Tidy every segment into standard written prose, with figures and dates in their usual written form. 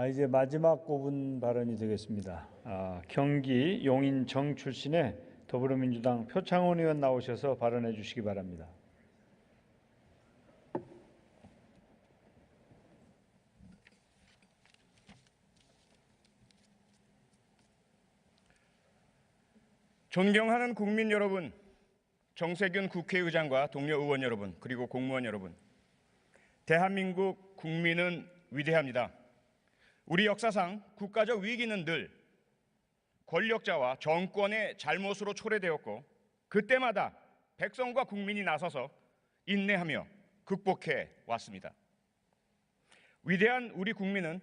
이제 마지막 5분 발언이 되겠습니다. 경기 용인정 출신의 더불어민주당 표창원 의원 나오셔서 발언해 주시기 바랍니다. 존경하는 국민 여러분, 정세균 국회의장과 동료 의원 여러분, 그리고 공무원 여러분, 대한민국 국민은 위대합니다. 우리 역사상 국가적 위기는 늘 권력자와 정권의 잘못으로 초래되었고 그때마다 백성과 국민이 나서서 인내하며 극복해 왔습니다. 위대한 우리 국민은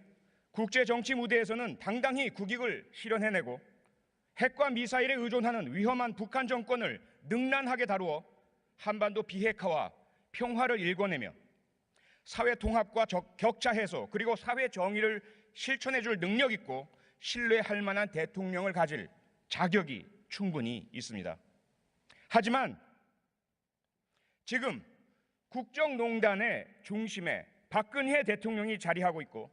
국제 정치 무대에서는 당당히 국익을 실현해내고 핵과 미사일에 의존하는 위험한 북한 정권을 능란하게 다루어 한반도 비핵화와 평화를 일궈내며 사회 통합과 격차 해소 그리고 사회 정의를 실천해줄 능력 있고 신뢰할 만한 대통령을 가질 자격이 충분히 있습니다. 하지만 지금 국정농단의 중심에 박근혜 대통령이 자리하고 있고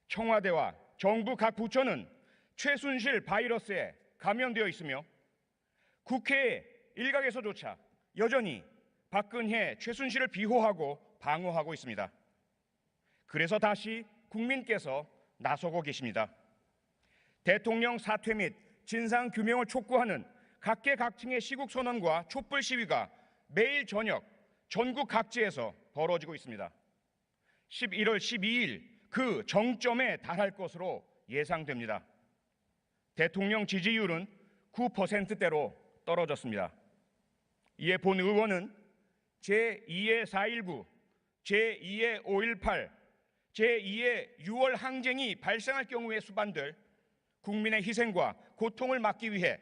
청와대와 정부 각 부처는 최순실 바이러스에 감염되어 있으며 국회 일각에서조차 여전히 박근혜, 최순실을 비호하고 방어하고 있습니다. 그래서 다시 국민께서 나서고 계십니다. 대통령 사퇴 및 진상규명을 촉구하는 각계각층의 시국선언과 촛불 시위가 매일 저녁 전국 각지에서 벌어지고 있습니다. 11월 12일 그 정점에 달할 것으로 예상됩니다. 대통령 지지율은 9%대로 떨어졌습니다. 이에 본 의원은 제2의 4.19, 제2의 5.18, 제2의 6월 항쟁이 발생할 경우에 수반될 국민의 희생과 고통을 막기 위해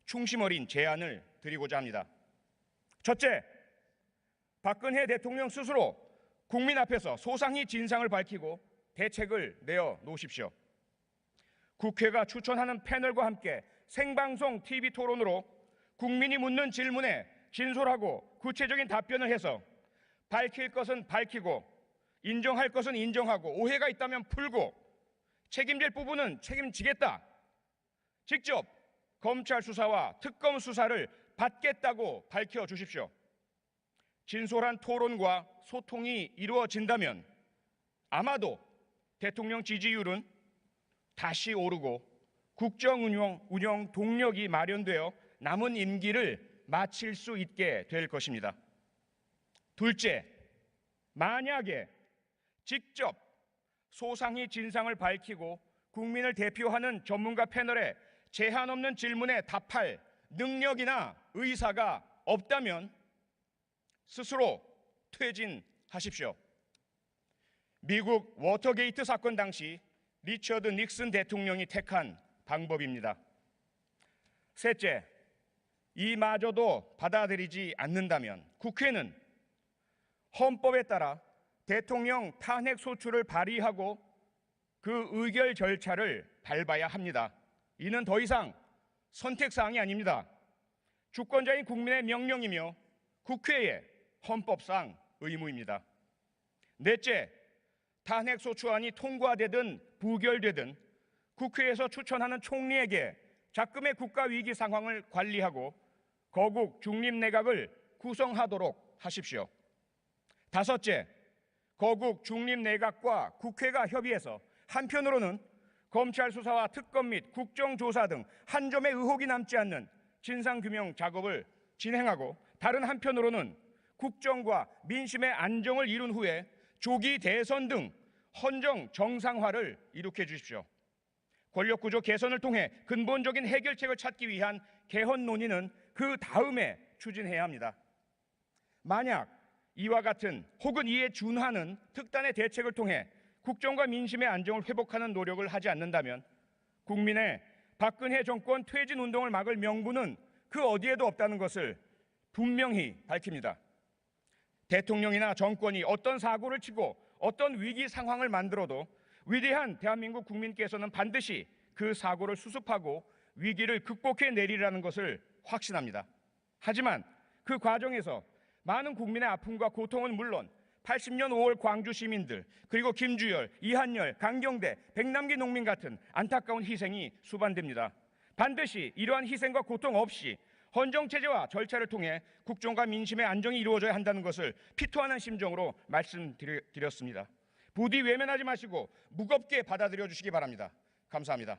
충심 어린 제안을 드리고자 합니다. 첫째, 박근혜 대통령 스스로 국민 앞에서 소상히 진상을 밝히고 대책을 내어 놓으십시오. 국회가 추천하는 패널과 함께 생방송 TV 토론으로 국민이 묻는 질문에 진솔하고 구체적인 답변을 해서 밝힐 것은 밝히고 인정할 것은 인정하고 오해가 있다면 풀고 책임질 부분은 책임지겠다. 직접 검찰 수사와 특검 수사를 받겠다고 밝혀주십시오. 진솔한 토론과 소통이 이루어진다면 아마도 대통령 지지율은 다시 오르고 국정운영 동력이 마련되어 남은 임기를 마칠 수 있게 될 것입니다. 둘째, 만약에 직접 소상히 진상을 밝히고 국민을 대표하는 전문가 패널에 제한 없는 질문에 답할 능력이나 의사가 없다면 스스로 퇴진하십시오. 미국 워터게이트 사건 당시 리처드 닉슨 대통령이 택한 방법입니다. 셋째, 이마저도 받아들이지 않는다면 국회는 헌법에 따라 대통령 탄핵 소추를 발의하고 그 의결 절차를 밟아야 합니다. 이는 더 이상 선택사항이 아닙니다. 주권자인 국민의 명령이며 국회의 헌법상 의무입니다. 넷째, 탄핵 소추안이 통과되든 부결되든 국회에서 추천하는 총리에게 작금의 국가 위기 상황을 관리하고 거국 중립 내각을 구성하도록 하십시오. 다섯째, 거국 중립 내각과 국회가 협의해서 한편으로는 검찰 수사와 특검 및 국정조사 등 한 점의 의혹이 남지 않는 진상규명 작업을 진행하고 다른 한편으로는 국정과 민심의 안정을 이룬 후에 조기 대선 등 헌정 정상화를 이룩해 주십시오. 권력구조 개선을 통해 근본적인 해결책을 찾기 위한 개헌 논의는 그 다음에 추진해야 합니다. 만약 이와 같은 혹은 이에 준하는 특단의 대책을 통해 국정과 민심의 안정을 회복하는 노력을 하지 않는다면 국민의 박근혜 정권 퇴진 운동을 막을 명분은 그 어디에도 없다는 것을 분명히 밝힙니다. 대통령이나 정권이 어떤 사고를 치고 어떤 위기 상황을 만들어도 위대한 대한민국 국민께서는 반드시 그 사고를 수습하고 위기를 극복해 내리라는 것을 확신합니다. 하지만 그 과정에서 많은 국민의 아픔과 고통은 물론 80년 5월 광주 시민들, 그리고 김주열, 이한열, 강경대, 백남기 농민 같은 안타까운 희생이 수반됩니다. 반드시 이러한 희생과 고통 없이 헌정체제와 절차를 통해 국정과 민심의 안정이 이루어져야 한다는 것을 피토하는 심정으로 말씀드렸습니다. 부디 외면하지 마시고 무겁게 받아들여 주시기 바랍니다. 감사합니다.